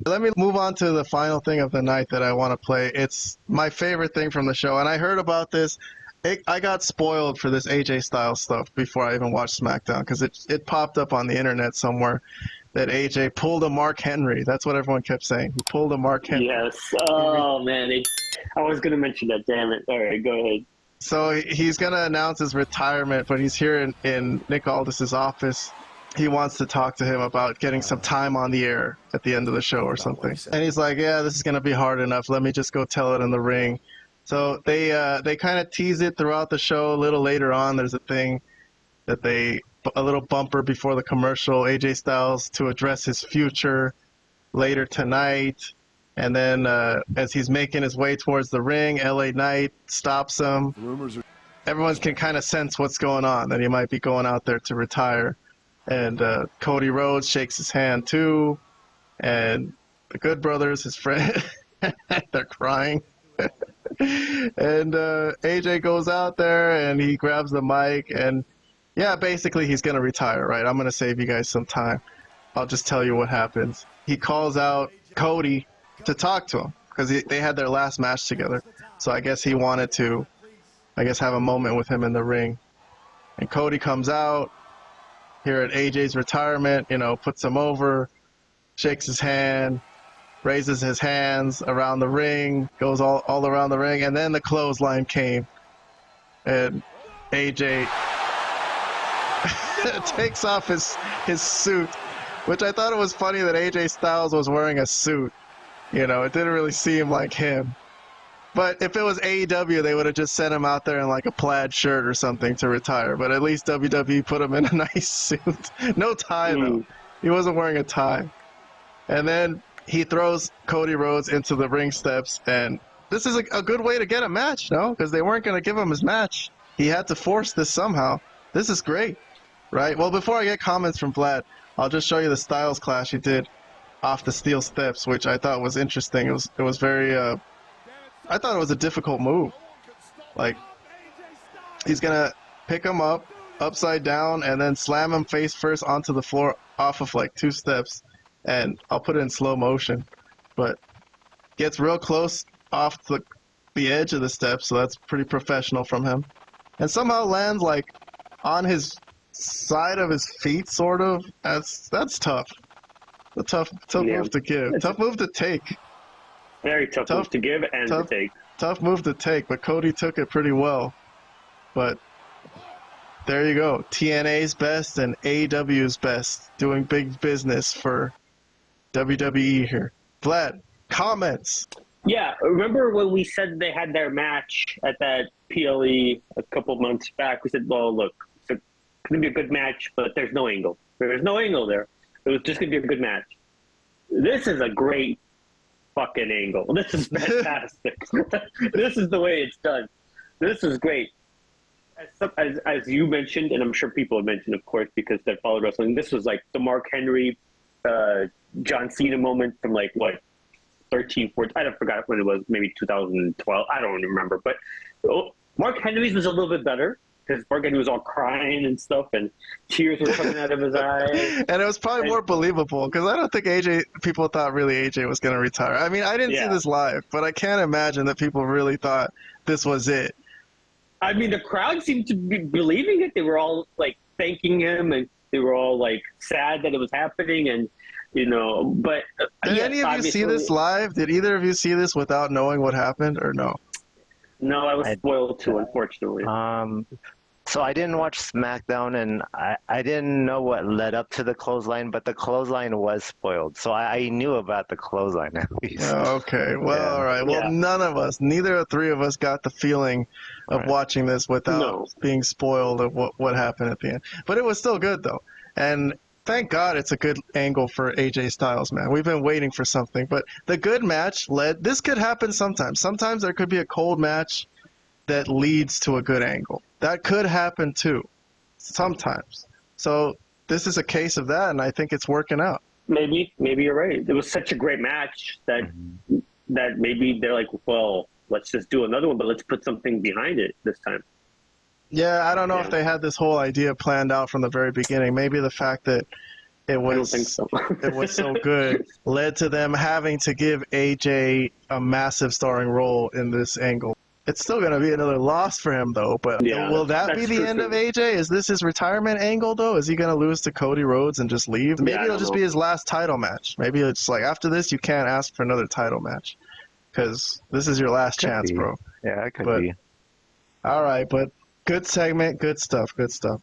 Let me move on to the final thing of the night that I want to play. It's my favorite thing from the show, and I heard about this. I got spoiled for this AJ Styles stuff before I even watched SmackDown because it popped up on the internet somewhere that AJ pulled a Mark Henry. That's what everyone kept saying. He pulled a Mark Henry. Yes. Oh, man. I was going to mention that. Damn it. All right, go ahead. So he's going to announce his retirement, but he's here in Nick Aldis's office. He wants to talk to him about getting some time on the air at the end of the show or something. And he's like, yeah, this is going to be hard enough. Let me just go tell it in the ring. So they kind of tease it throughout the show. A little later on, there's a thing that a little bumper before the commercial, AJ Styles to address his future later tonight. And then as he's making his way towards the ring, LA Knight stops him. Everyone can kind of sense what's going on, that he might be going out there to retire. And Cody Rhodes shakes his hand too. And the Good Brothers, his friend, they're crying. And AJ goes out there and he grabs the mic and yeah, basically he's going to retire, right? I'm going to save you guys some time. I'll just tell you what happens. He calls out Cody to talk to him because they had their last match together. So I guess he wanted to, have a moment with him in the ring. And Cody comes out here at AJ's retirement, puts him over, shakes his hand, raises his hands around the ring, goes all around the ring, and then the clothesline came. And AJ takes off his suit, which I thought it was funny that AJ Styles was wearing a suit. It didn't really seem like him. But if it was AEW, they would have just sent him out there in like a plaid shirt or something to retire. But at least WWE put him in a nice suit. No tie, though. He wasn't wearing a tie. And then he throws Cody Rhodes into the ring steps. And this is a good way to get a match, no? Because they weren't going to give him his match. He had to force this somehow. This is great, right? Well, before I get comments from Vlad, I'll just show you the Styles Clash he did off the steel steps, which I thought was interesting. It was very... I thought it was a difficult move. Like, he's going to pick him up upside down and then slam him face first onto the floor off of like 2 steps. And I'll put it in slow motion. But gets real close off the edge of the steps, so that's pretty professional from him. And somehow lands like on his side of his feet, sort of. That's tough. A tough move to give. Tough move to take. Very tough move to give and to take. Tough move to take, but Cody took it pretty well. But there you go. TNA's best and AEW's best. Doing big business for WWE here. Vlad, comments? Yeah, remember when we said they had their match at that PLE a couple months back? We said, well, look, it's going to be a good match, but there's no angle. There's no angle there. It was just going to be a good match. This is a great fucking angle. This is fantastic. This is the way it's done. This is great. As you mentioned, and I'm sure people have mentioned, of course, because they followed wrestling, this was like the Mark Henry, John Cena moment from like, what, 13, 14, I forgot when it was, maybe 2012, I don't remember. But Mark Henry's was a little bit better, because Mark Henry was all crying and stuff, and tears were coming out of his eyes. And it was probably more believable, because I don't think people thought really AJ was going to retire. I mean, I didn't see this live, but I can't imagine that people really thought this was it. I mean, the crowd seemed to be believing it. They were all, like, thanking him, and they were all, like, sad that it was happening, and, but... Did any of you see this live? Did either of you see this without knowing what happened, or no? No, I was spoiled too, unfortunately. So I didn't watch SmackDown, and I didn't know what led up to the clothesline, but the clothesline was spoiled. So I knew about the clothesline at least. Okay, well, all right. Well, none of us, neither of 3 of us got the feeling of watching this without being spoiled of what happened at the end. But it was still good, though. And thank God it's a good angle for AJ Styles, man. We've been waiting for something. But the good match this could happen sometimes. Sometimes there could be a cold match that leads to a good angle. That could happen too, sometimes. So this is a case of that, and I think it's working out. Maybe you're right. It was such a great match that maybe they're like, well, let's just do another one, but let's put something behind it this time. Yeah, I don't know if they had this whole idea planned out from the very beginning. Maybe the fact that it I don't was think so. it was so good, led to them having to give AJ a massive starring role in this angle. It's still going to be another loss for him, though. But Yeah, will that be that's the true, end of too. AJ? Is this his retirement angle, though? Is he going to lose to Cody Rhodes and just leave? Maybe I it'll don't just know. be his last title match. Maybe it's like, after this, you can't ask for another title match. Because this is your last Could chance, be. bro. Yeah, it could But be. all right, but good segment, good stuff, good stuff.